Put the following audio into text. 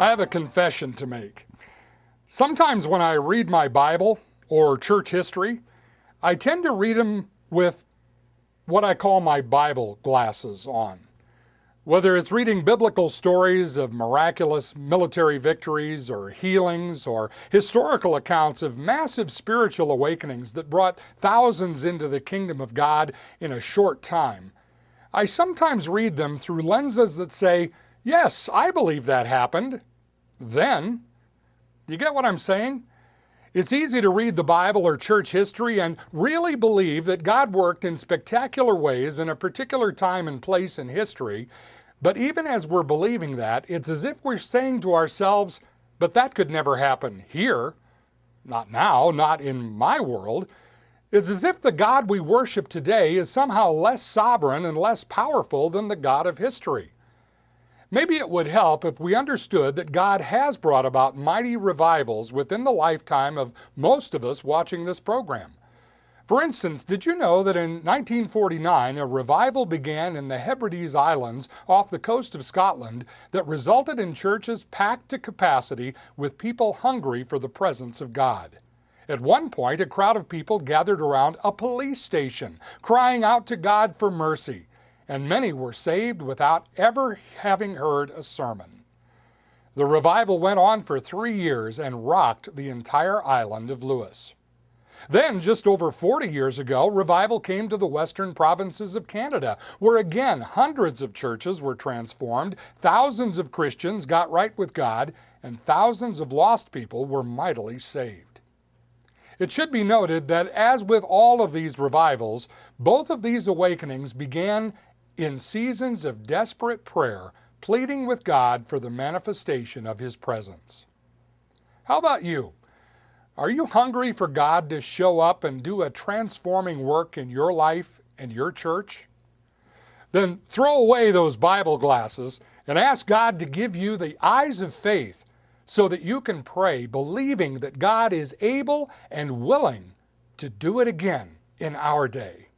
have a confession to make. Sometimes when I read my Bible or church history, I tend to read them with what I call my Bible glasses on. Whether it's reading biblical stories of miraculous military victories or healings or historical accounts of massive spiritual awakenings that brought thousands into the kingdom of God in a short time, I sometimes read them through lenses that say, yes, I believe that happened. Then, you get what I'm saying? It's easy to read the Bible or church history and really believe that God worked in spectacular ways in a particular time and place in history, but even as we're believing that, it's as if we're saying to ourselves, but that could never happen here. Not now, not in my world. It's as if the God we worship today is somehow less sovereign and less powerful than the God of history. Maybe it would help if we understood that God has brought about mighty revivals within the lifetime of most of us watching this program. For instance, did you know that in 1949 a revival began in the Hebrides Islands off the coast of Scotland that resulted in churches packed to capacity with people hungry for the presence of God? At one point, a crowd of people gathered around a police station, crying out to God for mercy, and many were saved without ever having heard a sermon. The revival went on for 3 years and rocked the entire island of Lewis. Then, just over 40 years ago, revival came to the western provinces of Canada, where again hundreds of churches were transformed, thousands of Christians got right with God, and thousands of lost people were mightily saved. It should be noted that as with all of these revivals, both of these awakenings began in seasons of desperate prayer, pleading with God for the manifestation of His presence. How about you? Are you hungry for God to show up and do a transforming work in your life and your church? Then throw away those Bible glasses and ask God to give you the eyes of faith so that you can pray believing that God is able and willing to do it again in our day.